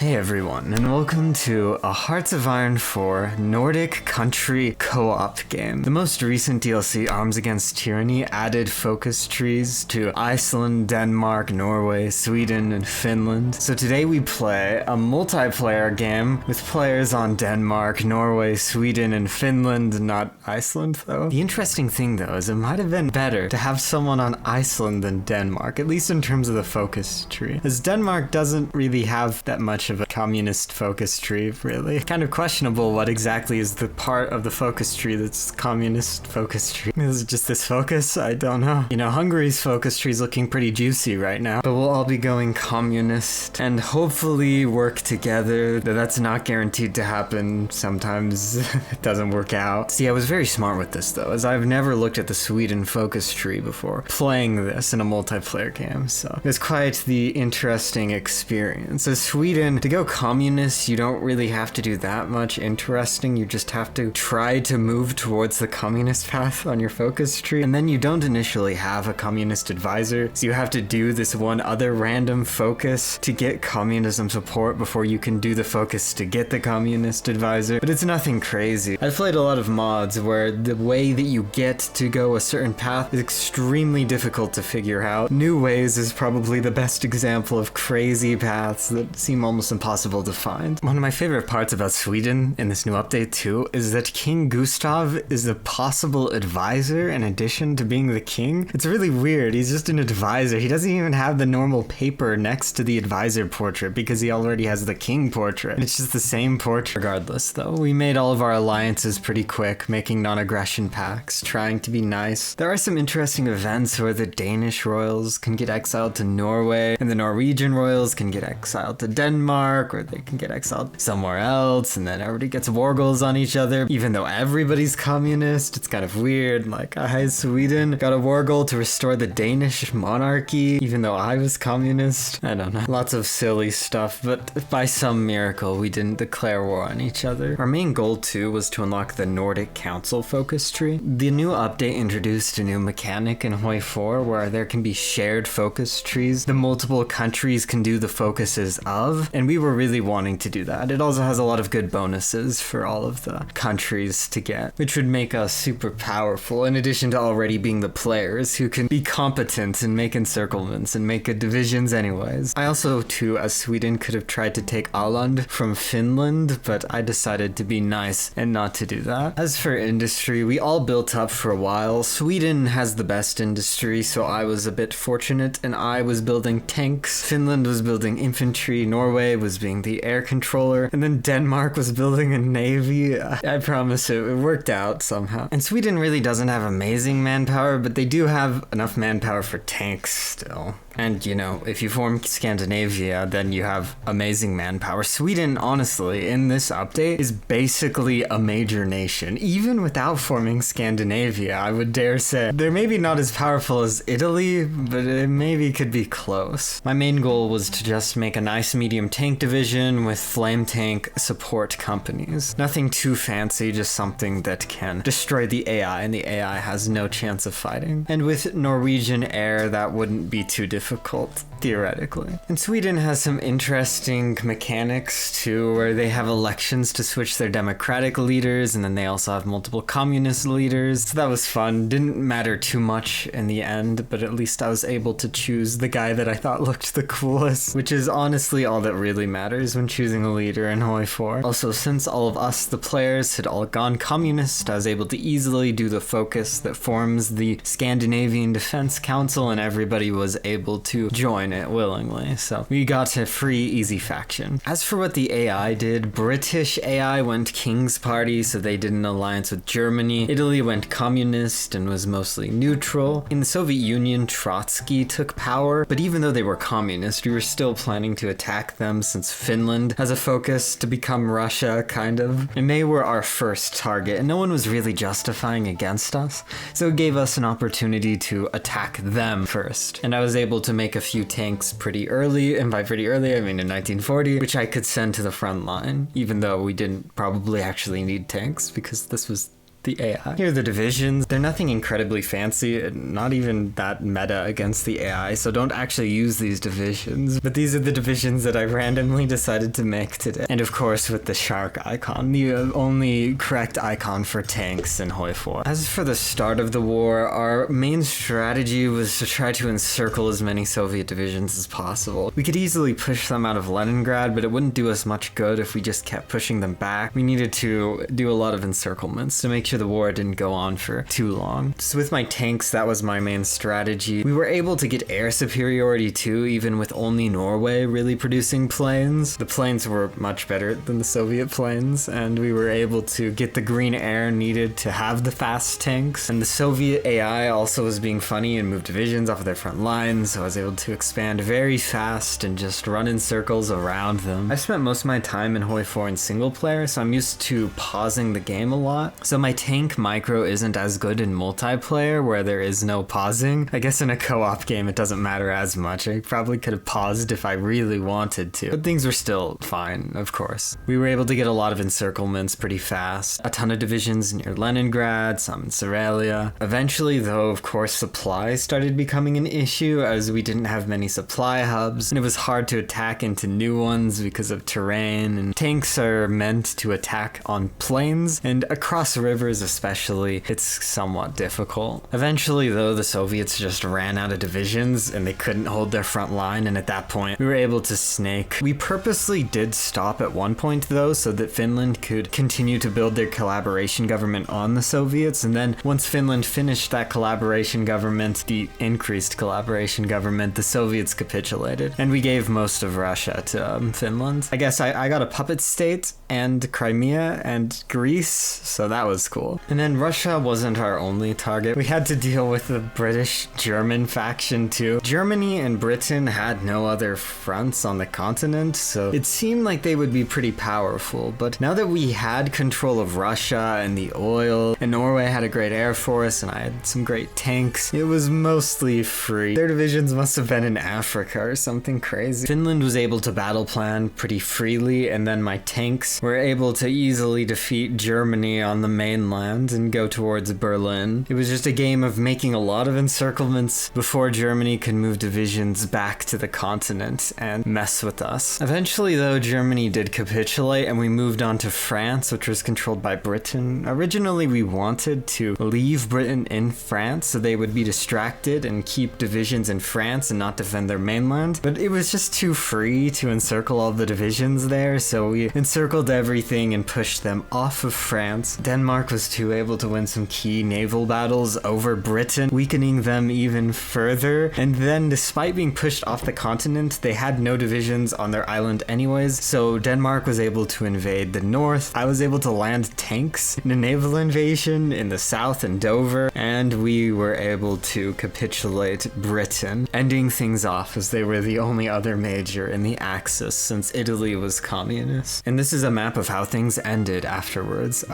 Hey everyone, and welcome to a Hearts of Iron 4 Nordic country co-op game. The most recent DLC, Arms Against Tyranny, added focus trees to Iceland, Denmark, Norway, Sweden, and Finland. So today we play a multiplayer game with players on Denmark, Norway, Sweden, and Finland, not Iceland though. The interesting thing though is it might have been better to have someone on Iceland than Denmark, at least in terms of the focus tree, as Denmark doesn't really have that much of a communist focus tree, really. Kind of questionable what exactly is the part of the focus tree that's communist focus tree. Is it just this focus? I don't know. You know, Hungary's focus tree is looking pretty juicy right now, but we'll all be going communist and hopefully work together. That's not guaranteed to happen. Sometimes it doesn't work out. See, I was very smart with this though, as I've never looked at the Sweden focus tree before playing this in a multiplayer game, so it was quite the interesting experience. As Sweden, to go communist, you don't really have to do that much interesting. You just have to try to move towards the communist path on your focus tree, and then you don't initially have a communist advisor, so you have to do this one other random focus to get communism support before you can do the focus to get the communist advisor. But it's nothing crazy. I've played a lot of mods where the way that you get to go a certain path is extremely difficult to figure out. New Ways is probably the best example of crazy paths that seem almost impossible to find. One of my favorite parts about Sweden in this new update too is that King Gustav is a possible advisor in addition to being the king. It's really weird. He's just an advisor. He doesn't even have the normal paper next to the advisor portrait because he already has the king portrait. It's just the same portrait. Regardless though, we made all of our alliances pretty quick, making non-aggression pacts, trying to be nice. There are some interesting events where the Danish royals can get exiled to Norway and the Norwegian royals can get exiled to Denmark, or they can get exiled somewhere else, and then everybody gets war goals on each other, even though everybody's communist. It's kind of weird. Like, Sweden got a war goal to restore the Danish monarchy, even though I was communist. I don't know. Lots of silly stuff, but by some miracle, we didn't declare war on each other. Our main goal, too, was to unlock the Nordic Council focus tree. The new update introduced a new mechanic in Hoi4 where there can be shared focus trees the multiple countries can do the focuses of, and we were really wanting to do that. It also has a lot of good bonuses for all of the countries to get, which would make us super powerful, in addition to already being the players who can be competent and make encirclements and make good divisions anyways. I also, too, as Sweden, could have tried to take Åland from Finland, but I decided to be nice and not to do that. As for industry, we all built up for a while. Sweden has the best industry, so I was a bit fortunate, and I was building tanks. Finland was building infantry. Norway was being the air controller, and then Denmark was building a navy. I promise it worked out somehow. And Sweden really doesn't have amazing manpower, but they do have enough manpower for tanks still. And, you know, if you form Scandinavia, then you have amazing manpower. Sweden, honestly, in this update, is basically a major nation. Even without forming Scandinavia, I would dare say. They're maybe not as powerful as Italy, but it maybe could be close. My main goal was to just make a nice medium tank division with flame tank support companies. Nothing too fancy, just something that can destroy the AI, and the AI has no chance of fighting. And with Norwegian air, that wouldn't be too difficult, theoretically. And Sweden has some interesting mechanics too, where they have elections to switch their democratic leaders, and then they also have multiple communist leaders. So that was fun. Didn't matter too much in the end, but at least I was able to choose the guy that I thought looked the coolest, which is honestly all that really matters when choosing a leader in Hoi4. Also, since all of us, the players, had all gone communist, I was able to easily do the focus that forms the Scandinavian Defense Council, and everybody was able to join it willingly, so we got a free, easy faction. As for what the AI did, British AI went King's Party, so they did an alliance with Germany. Italy went communist and was mostly neutral. In the Soviet Union, Trotsky took power, but even though they were communist, we were still planning to attack them since Finland has a focus to become Russia, kind of. And they were our first target, and no one was really justifying against us, so it gave us an opportunity to attack them first. And I was able to make a few tanks pretty early, and by pretty early I mean in 1940, which I could send to the front line, even though we didn't probably actually need tanks because this was the AI. Here are the divisions. They're nothing incredibly fancy, not even that meta against the AI, so don't actually use these divisions. But these are the divisions that I randomly decided to make today. And of course with the shark icon, the only correct icon for tanks in Hoi4. As for the start of the war, our main strategy was to try to encircle as many Soviet divisions as possible. We could easily push them out of Leningrad, but it wouldn't do us much good if we just kept pushing them back. We needed to do a lot of encirclements to make sure the war didn't go on for too long. So with my tanks, that was my main strategy. We were able to get air superiority too, even with only Norway really producing planes. The planes were much better than the Soviet planes, and we were able to get the green air needed to have the fast tanks. And the Soviet AI also was being funny and moved divisions off of their front lines, so I was able to expand very fast and just run in circles around them. I've spent most of my time in Hoi4 in single player, so I'm used to pausing the game a lot. So my tank micro isn't as good in multiplayer where there is no pausing. I guess in a co-op game it doesn't matter as much. I probably could have paused if I really wanted to, but things were still fine, of course. We were able to get a lot of encirclements pretty fast. A ton of divisions near Leningrad, some in Silesia. Eventually though, of course, supplies started becoming an issue as we didn't have many supply hubs, and it was hard to attack into new ones because of terrain, and tanks are meant to attack on plains, and across rivers especially, it's somewhat difficult. Eventually though, the Soviets just ran out of divisions and they couldn't hold their front line, and at that point we were able to snake. We purposely did stop at one point though, so that Finland could continue to build their collaboration government on the Soviets, and then once Finland finished that collaboration government, the increased collaboration government, the Soviets capitulated, and we gave most of Russia to Finland. I guess I got a puppet state and Crimea and Greece, so that was cool. And then Russia wasn't our only target. We had to deal with the British-German faction too. Germany and Britain had no other fronts on the continent, so it seemed like they would be pretty powerful, but now that we had control of Russia and the oil, and Norway had a great air force, and I had some great tanks, it was mostly free. Their divisions must have been in Africa or something crazy. Finland was able to battle plan pretty freely, and then my tanks were able to easily defeat Germany on the mainland and go towards Berlin. It was just a game of making a lot of encirclements before Germany could move divisions back to the continent and mess with us. Eventually though, Germany did capitulate and we moved on to France, which was controlled by Britain. Originally we wanted to leave Britain in France so they would be distracted and keep divisions in France and not defend their mainland, but it was just too free to encircle all the divisions there, so we encircled everything and pushed them off of France. Denmark was too able to win some key naval battles over Britain, weakening them even further, and then despite being pushed off the continent, they had no divisions on their island anyways, so Denmark was able to invade the north. I was able to land tanks in a naval invasion in the south in Dover, and we were able to capitulate Britain, ending things off as they were the only other major in the Axis since Italy was communist. And this is a map of how things ended afterwards.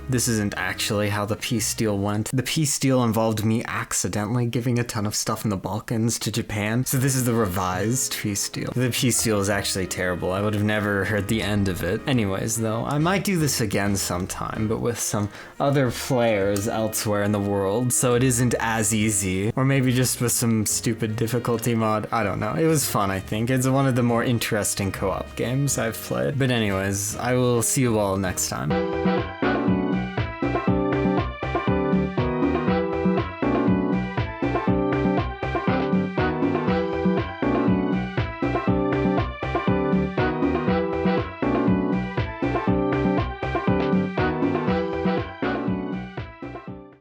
This isn't actually how the peace deal went. The peace deal involved me accidentally giving a ton of stuff in the Balkans to Japan, so this is the revised peace deal. The peace deal is actually terrible. I would have never heard the end of it. Anyways though, I might do this again sometime, but with some other players elsewhere in the world, so it isn't as easy. Or maybe just with some stupid difficulty mod. I don't know. It was fun, I think. It's one of the more interesting co-op games I've played. But anyways, I will see you all next time.